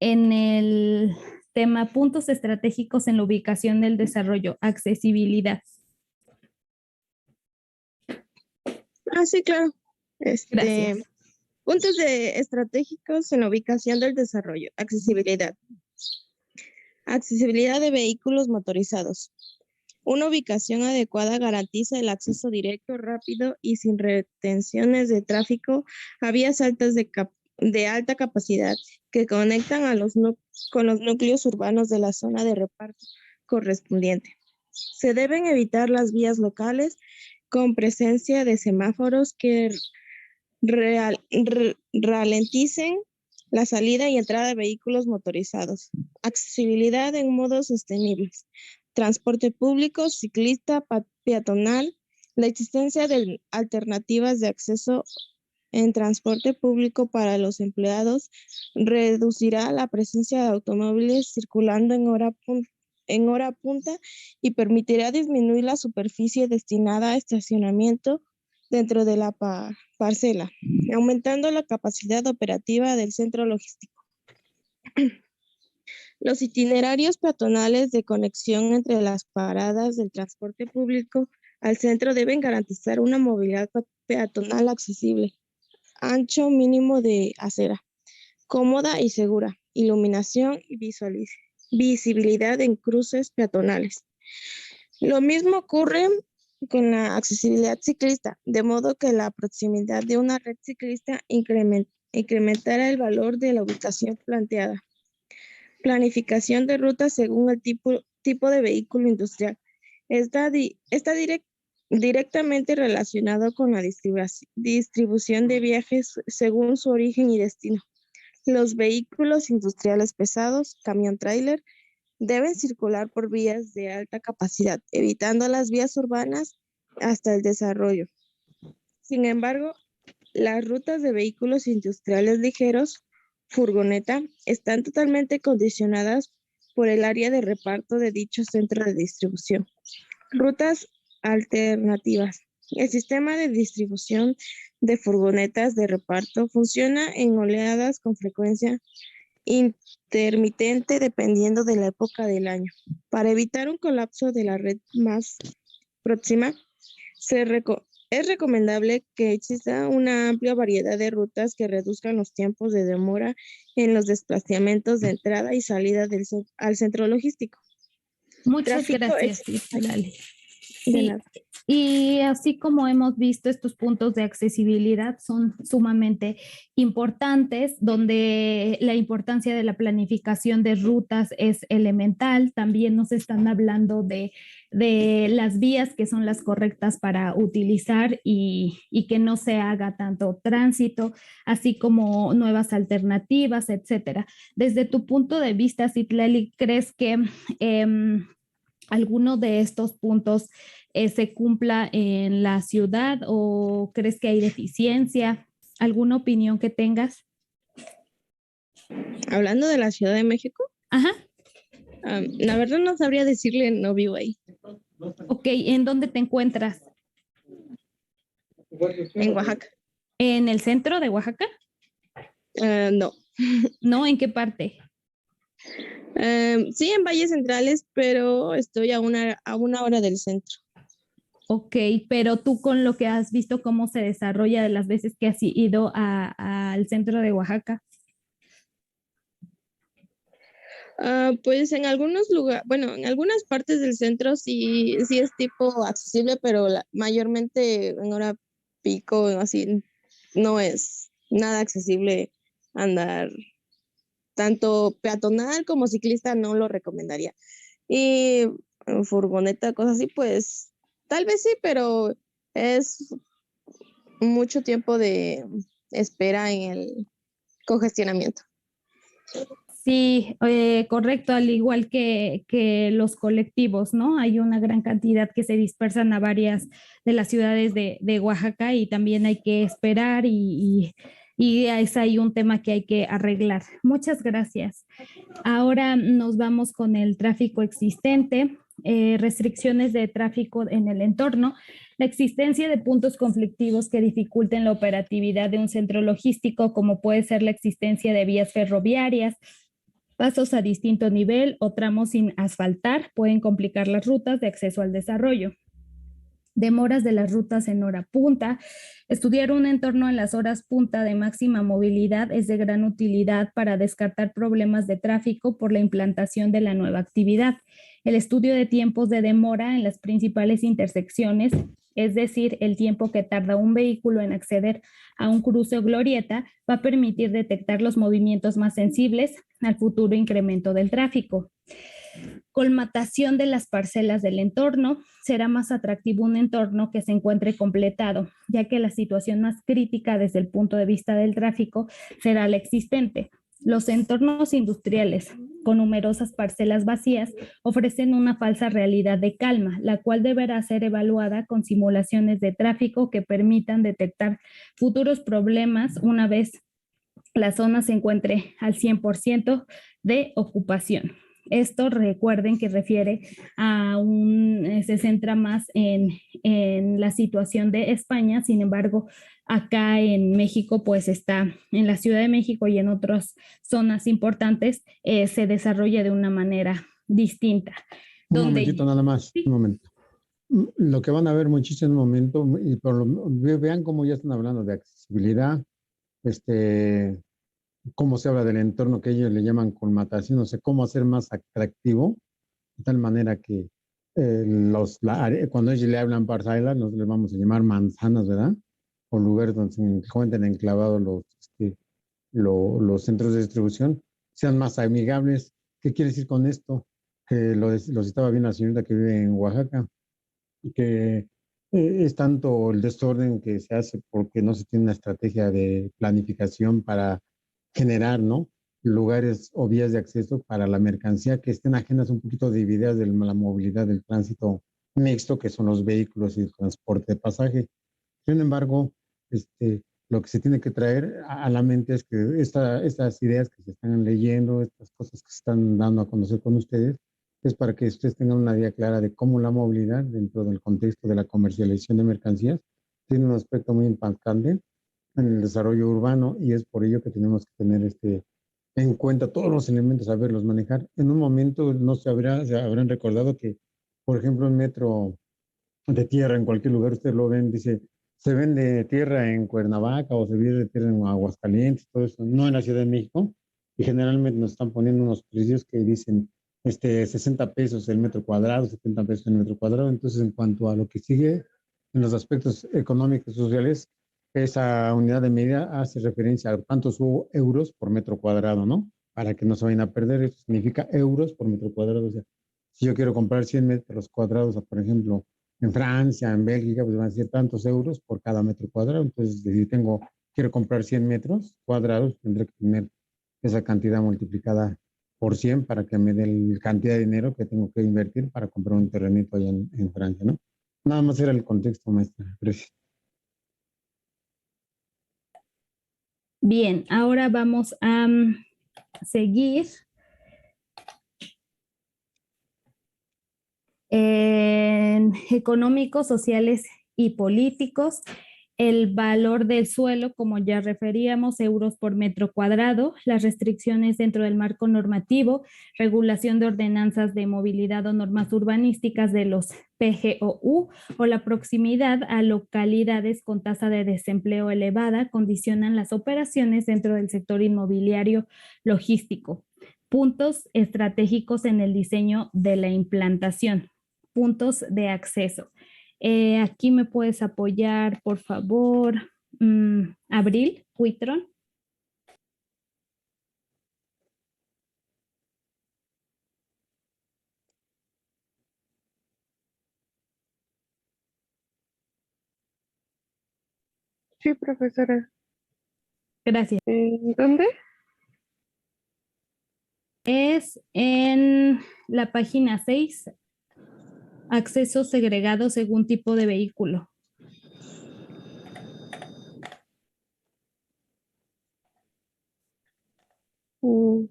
en el tema puntos estratégicos en la ubicación del desarrollo, accesibilidad. Sí, claro. Gracias. Puntos estratégicos en la ubicación del desarrollo, accesibilidad. Accesibilidad de vehículos motorizados. Una ubicación adecuada garantiza el acceso directo, rápido y sin retenciones de tráfico a vías altas de alta capacidad que conectan con los núcleos urbanos de la zona de reparto correspondiente. Se deben evitar las vías locales con presencia de semáforos que ralenticen la salida y entrada de vehículos motorizados. Accesibilidad en modos sostenibles. Transporte público, ciclista, peatonal. La existencia de alternativas de acceso en transporte público para los empleados reducirá la presencia de automóviles circulando en hora punta y permitirá disminuir la superficie destinada a estacionamiento dentro de la parcela, aumentando la capacidad operativa del centro logístico. Los itinerarios peatonales de conexión entre las paradas del transporte público al centro deben garantizar una movilidad peatonal accesible, ancho mínimo de acera, cómoda y segura, iluminación y visibilidad en cruces peatonales. Lo mismo ocurre con la accesibilidad ciclista, de modo que la proximidad de una red ciclista incrementara el valor de la ubicación planteada. Planificación de rutas según el tipo de vehículo industrial. Está directamente relacionado con la distribución de viajes según su origen y destino. Los vehículos industriales pesados, camión-tráiler, deben circular por vías de alta capacidad, evitando las vías urbanas hasta el desarrollo. Sin embargo, las rutas de vehículos industriales ligeros, furgoneta, están totalmente condicionadas por el área de reparto de dicho centro de distribución. Rutas alternativas. El sistema de distribución de furgonetas de reparto funciona en oleadas con frecuencia intermitente dependiendo de la época del año. Para evitar un colapso de la red más próxima, es recomendable que exista una amplia variedad de rutas que reduzcan los tiempos de demora en los desplazamientos de entrada y salida al centro logístico. Muchas Tráfico gracias, Citlali. De Sí, nada. y así como hemos visto, estos puntos de accesibilidad son sumamente importantes, donde la importancia de la planificación de rutas es elemental. También nos están hablando de las vías que son las correctas para utilizar y que no se haga tanto tránsito, así como nuevas alternativas, etcétera. Desde tu punto de vista, Citlali, ¿crees que alguno de estos puntos se cumpla en la ciudad o crees que hay deficiencia? ¿Alguna opinión que tengas? Hablando de la Ciudad de México, Ajá, la verdad no sabría decirle, no vivo ahí. ok. ¿En dónde te encuentras? En Oaxaca. ¿En el centro de Oaxaca? No. ¿No? ¿En qué parte? Sí, en Valles Centrales, pero estoy a una hora del centro. Ok, pero tú con lo que has visto, ¿cómo se desarrolla de las veces que has ido al centro de Oaxaca? Pues en algunos lugares, bueno, en algunas partes del centro sí es tipo accesible, pero mayormente en hora pico, así, no es nada accesible andar tanto peatonal como ciclista, no lo recomendaría. Y furgoneta, cosas así, pues tal vez sí, pero es mucho tiempo de espera en el congestionamiento. Sí, correcto, al igual que los colectivos, ¿no? Hay una gran cantidad que se dispersan a varias de las ciudades de Oaxaca y también hay que esperar y es ahí un tema que hay que arreglar. Muchas gracias. Ahora nos vamos con el tráfico existente, restricciones de tráfico en el entorno, la existencia de puntos conflictivos que dificulten la operatividad de un centro logístico, como puede ser la existencia de vías ferroviarias, pasos a distinto nivel o tramos sin asfaltar, pueden complicar las rutas de acceso al desarrollo. Demoras de las rutas en hora punta. Estudiar un entorno en las horas punta de máxima movilidad es de gran utilidad para descartar problemas de tráfico por la implantación de la nueva actividad. El estudio de tiempos de demora en las principales intersecciones, es decir, el tiempo que tarda un vehículo en acceder a un cruce o glorieta, va a permitir detectar los movimientos más sensibles al futuro incremento del tráfico. Colmatación de las parcelas del entorno. Será más atractivo un entorno que se encuentre completado, ya que la situación más crítica desde el punto de vista del tráfico será la existente. Los entornos industriales con numerosas parcelas vacías ofrecen una falsa realidad de calma, la cual deberá ser evaluada con simulaciones de tráfico que permitan detectar futuros problemas una vez la zona se encuentre al 100% de ocupación. Esto recuerden que refiere se centra más en la situación de España. Sin embargo, acá en México, pues está en la Ciudad de México y en otras zonas importantes, se desarrolla de una manera distinta. Un momentito nada más, un momento. Lo que van a ver muchísimo en un momento, y vean cómo ya están hablando de accesibilidad, cómo se habla del entorno que ellos le llaman colmatación, o sea, cómo hacer más atractivo, de tal manera que cuando ellos le hablan parcelas, nosotros les vamos a llamar manzanas, ¿verdad? O lugares donde se encuentran enclavados los centros de distribución sean más amigables. ¿Qué quiere decir con esto? Que lo citaba bien la señorita que vive en Oaxaca, que es tanto el desorden que se hace porque no se tiene una estrategia de planificación para generar, ¿no? Lugares o vías de acceso para la mercancía que estén ajenas un poquito de ideas de la movilidad del tránsito mixto, que son los vehículos y el transporte de pasaje. Sin embargo, lo que se tiene que traer a la mente es que estas ideas que se están leyendo, estas cosas que se están dando a conocer con ustedes, es para que ustedes tengan una idea clara de cómo la movilidad dentro del contexto de la comercialización de mercancías tiene un aspecto muy impactante en el desarrollo urbano, y es por ello que tenemos que tener en cuenta todos los elementos, saberlos manejar. En un momento no se habrán recordado que, por ejemplo, el metro de tierra en cualquier lugar, ustedes lo ven, dice, se vende tierra en Cuernavaca o se vende tierra en Aguascalientes, todo eso, no en la Ciudad de México, y generalmente nos están poniendo unos precios que dicen 60 pesos el metro cuadrado, 70 pesos el metro cuadrado. Entonces, en cuanto a lo que sigue en los aspectos económicos y sociales, esa unidad de medida hace referencia a cuántos euros por metro cuadrado, ¿no? Para que no se vayan a perder, esto significa euros por metro cuadrado. O sea, si yo quiero comprar 100 metros cuadrados, por ejemplo, en Francia, en Bélgica, pues van a ser tantos euros por cada metro cuadrado. Entonces, si quiero comprar 100 metros cuadrados, tendré que tener esa cantidad multiplicada por 100 para que me dé la cantidad de dinero que tengo que invertir para comprar un terrenito allá en Francia, ¿no? Nada más era el contexto, maestra. Gracias. Bien, ahora vamos a seguir en económicos, sociales y políticos. El valor del suelo, como ya referíamos, euros por metro cuadrado, las restricciones dentro del marco normativo, regulación de ordenanzas de movilidad o normas urbanísticas de los PGOU o la proximidad a localidades con tasa de desempleo elevada condicionan las operaciones dentro del sector inmobiliario logístico. Puntos estratégicos en el diseño de la implantación. Puntos de acceso. Aquí me puedes apoyar, por favor, Abril Huitron. Sí, profesora. Gracias. ¿Dónde? Es en la página 6, acceso segregado según tipo de vehículo. Mm,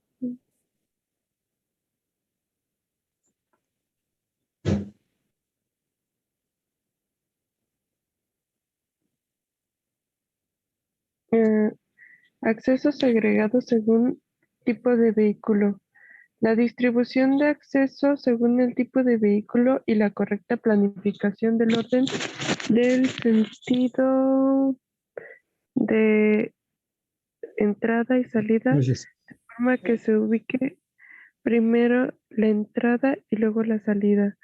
eh, acceso segregado según tipo de vehículo. La distribución de acceso según el tipo de vehículo y la correcta planificación del orden del sentido de entrada y salida, Gracias. de forma que se ubique primero la entrada y luego la salida.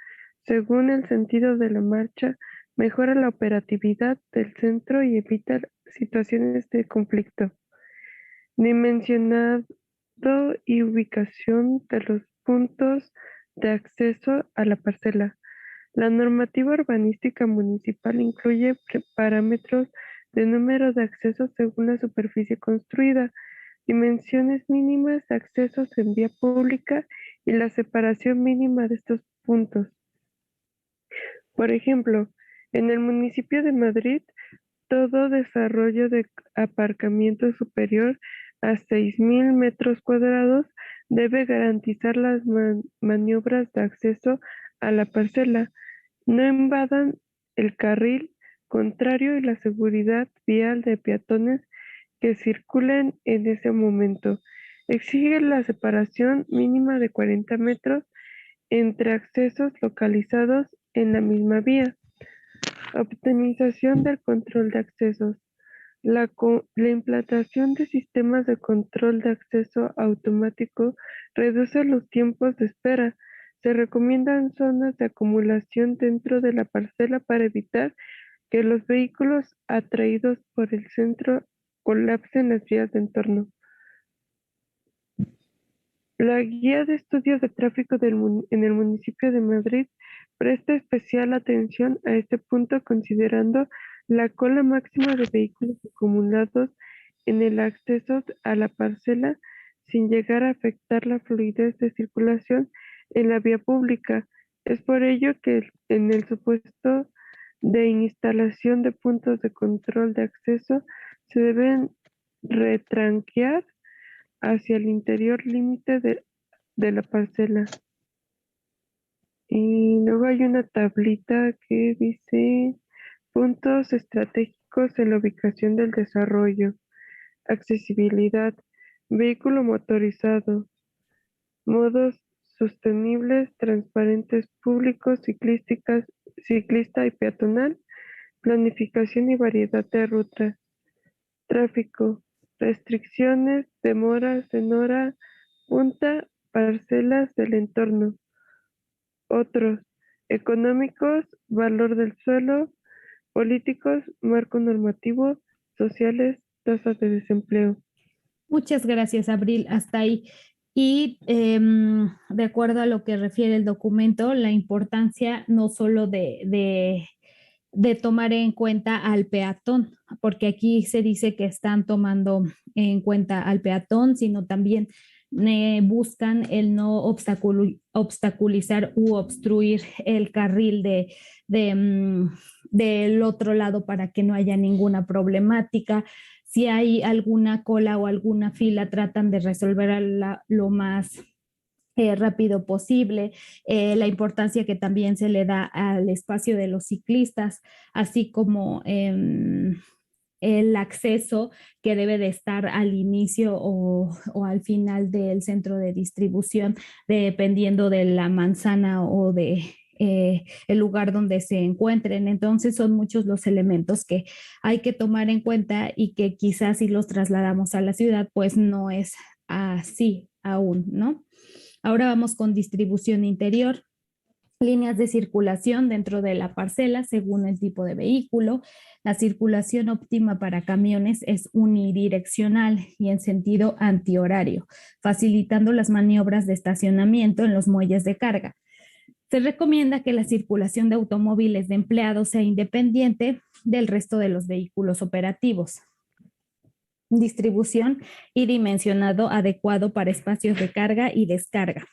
Según el sentido de la marcha, mejora la operatividad del centro y evita situaciones de conflicto. Dimensionado y ubicación de los puntos de acceso a la parcela. La normativa urbanística municipal incluye parámetros de número de accesos según la superficie construida, dimensiones mínimas de accesos en vía pública y la separación mínima de estos puntos. Por ejemplo, en el municipio de Madrid, todo desarrollo de aparcamiento superior a 6.000 metros cuadrados debe garantizar las maniobras de acceso a la parcela, no invadan el carril contrario y la seguridad vial de peatones que circulen en ese momento. Exige la separación mínima de 40 metros entre accesos localizados en la misma vía. Optimización del control de accesos. La implantación de sistemas de control de acceso automático reduce los tiempos de espera. Se recomiendan zonas de acumulación dentro de la parcela para evitar que los vehículos atraídos por el centro colapsen las vías de entorno. La Guía de Estudios de Tráfico en el municipio de Madrid presta especial atención a este punto considerando la cola máxima de vehículos acumulados en el acceso a la parcela sin llegar a afectar la fluidez de circulación en la vía pública. Es por ello que en el supuesto de instalación de puntos de control de acceso se deben retranquear hacia el interior límite de la parcela. Y luego hay una tablita que dice puntos estratégicos en la ubicación del desarrollo, accesibilidad, vehículo motorizado, modos sostenibles, transparentes, públicos, ciclista y peatonal, planificación y variedad de rutas, tráfico, restricciones, demoras en hora punta, parcelas del entorno. Otros, económicos, valor del suelo, políticos, marco normativo, sociales, tasas de desempleo. Muchas gracias, Abril. Hasta ahí. Y de acuerdo a lo que refiere el documento, la importancia no solo de tomar en cuenta al peatón, porque aquí se dice que están tomando en cuenta al peatón, sino también buscan el no obstaculizar u obstruir el carril del otro lado para que no haya ninguna problemática. Si hay alguna cola o alguna fila, tratan de resolverla lo más rápido posible, la importancia que también se le da al espacio de los ciclistas, así como el acceso que debe de estar al inicio o al final del centro de distribución, dependiendo de la manzana o de el lugar donde se encuentren. Entonces son muchos los elementos que hay que tomar en cuenta y que quizás si los trasladamos a la ciudad, pues no es así aún, ¿no? Ahora vamos con distribución interior, líneas de circulación dentro de la parcela según el tipo de vehículo. La circulación óptima para camiones es unidireccional y en sentido antihorario, facilitando las maniobras de estacionamiento en los muelles de carga. Se recomienda que la circulación de automóviles de empleados sea independiente del resto de los vehículos operativos. Distribución y dimensionado adecuado para espacios de carga y descarga.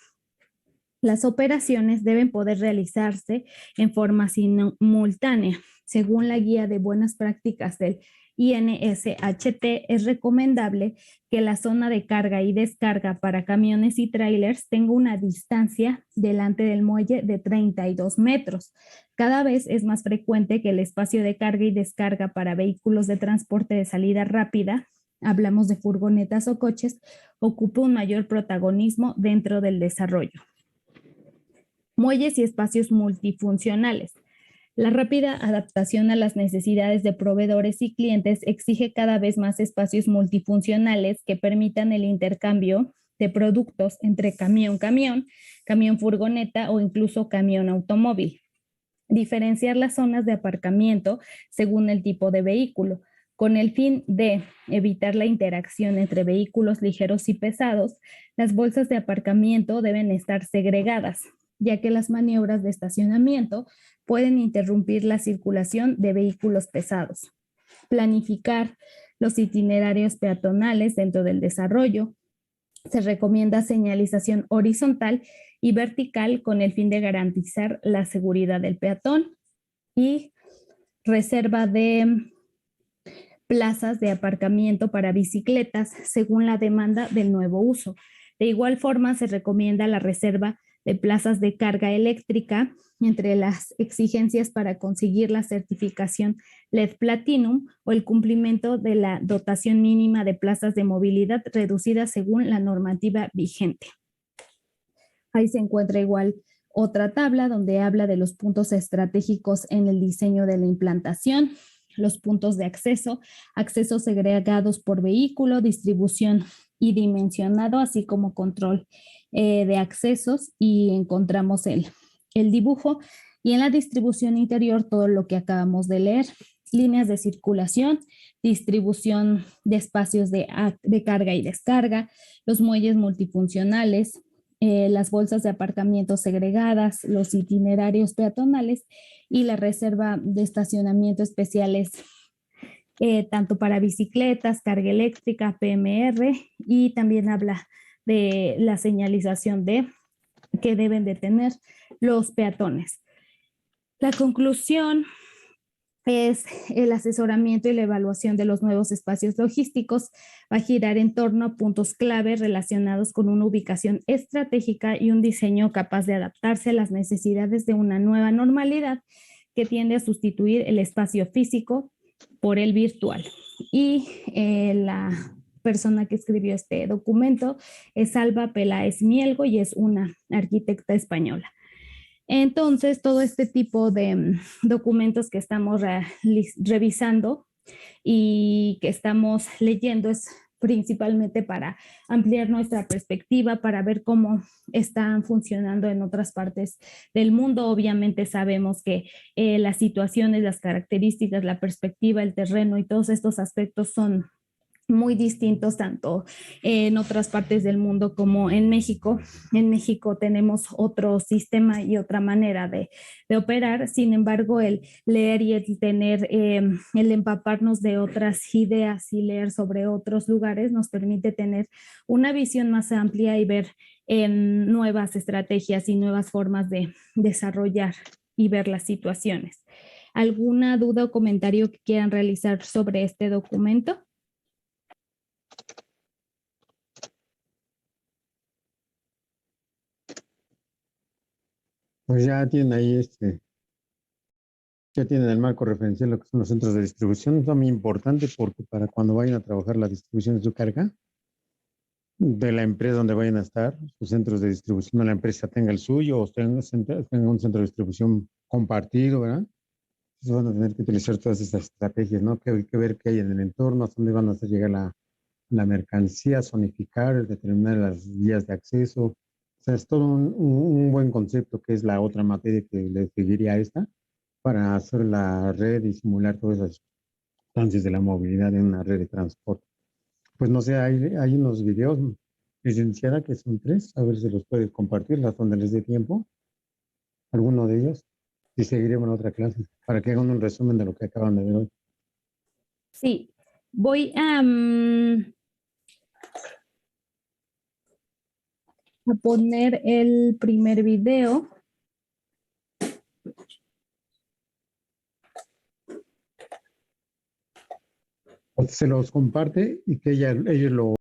Las operaciones deben poder realizarse en forma simultánea. Según la guía de buenas prácticas del INSHT, es recomendable que la zona de carga y descarga para camiones y trailers tenga una distancia delante del muelle de 32 metros. Cada vez es más frecuente que el espacio de carga y descarga para vehículos de transporte de salida rápida, hablamos de furgonetas o coches, ocupa un mayor protagonismo dentro del desarrollo. Muelles y espacios multifuncionales. La rápida adaptación a las necesidades de proveedores y clientes exige cada vez más espacios multifuncionales que permitan el intercambio de productos entre camión-camión, camión-furgoneta o incluso camión-automóvil. Diferenciar las zonas de aparcamiento según el tipo de vehículo, con el fin de evitar la interacción entre vehículos ligeros y pesados. Las bolsas de aparcamiento deben estar segregadas, ya que las maniobras de estacionamiento pueden interrumpir la circulación de vehículos pesados. Planificar los itinerarios peatonales dentro del desarrollo. Se recomienda señalización horizontal y vertical con el fin de garantizar la seguridad del peatón y reserva de plazas de aparcamiento para bicicletas según la demanda del nuevo uso. De igual forma, se recomienda la reserva de plazas de carga eléctrica. Entre las exigencias para conseguir la certificación LED Platinum o el cumplimiento de la dotación mínima de plazas de movilidad reducida según la normativa vigente. Ahí se encuentra igual otra tabla donde habla de los puntos estratégicos en el diseño de la implantación, los puntos de acceso, accesos segregados por vehículo, distribución y dimensionado, así como control de accesos, y encontramos el dibujo, y en la distribución interior todo lo que acabamos de leer. líneas de circulación, distribución de espacios de carga y descarga, los muelles multifuncionales, las bolsas de aparcamiento segregadas, los itinerarios peatonales y la reserva de estacionamiento especiales, tanto para bicicletas, carga eléctrica, PMR, y también habla de la señalización que deben de tener los peatones. La conclusión es el asesoramiento y la evaluación de los nuevos espacios logísticos va a girar en torno a puntos clave relacionados con una ubicación estratégica y un diseño capaz de adaptarse a las necesidades de una nueva normalidad que tiende a sustituir el espacio físico por el virtual. Y la persona que escribió este documento es Alba Peláez Mielgo y es una arquitecta española. Entonces, todo este tipo de documentos que estamos revisando y que estamos leyendo es principalmente para ampliar nuestra perspectiva, para ver cómo están funcionando en otras partes del mundo. Obviamente sabemos que las situaciones, las características, la perspectiva, el terreno y todos estos aspectos son muy distintos tanto en otras partes del mundo como en México. En México tenemos otro sistema y otra manera de operar. Sin embargo, el leer y el tener, el empaparnos de otras ideas y leer sobre otros lugares nos permite tener una visión más amplia y ver nuevas estrategias y nuevas formas de desarrollar y ver las situaciones. ¿Alguna duda o comentario que quieran realizar sobre este documento? Pues ya tienen ahí ya tienen el marco referencial lo que son los centros de distribución. Es muy importante porque para cuando vayan a trabajar la distribución de su carga, de la empresa donde vayan a estar, sus centros de distribución, la empresa tenga el suyo o tenga un centro de distribución compartido, ¿verdad? Entonces van a tener que utilizar todas estas estrategias, ¿no? Que ver qué hay en el entorno, hasta dónde van a hacer llegar la mercancía, zonificar, determinar las vías de acceso. O sea, es todo un buen concepto que es la otra materia que le seguiría a esta para hacer la red y simular todas esas instancias de la movilidad en una red de transporte. Pues no sé, hay unos videos, licenciada, que son 3, a ver si los puedes compartir, las donde les dé tiempo, alguno de ellos, y seguiremos en otra clase, para que hagan un resumen de lo que acaban de ver hoy. Sí, voy a poner el primer video. Se los comparte y que ellos lo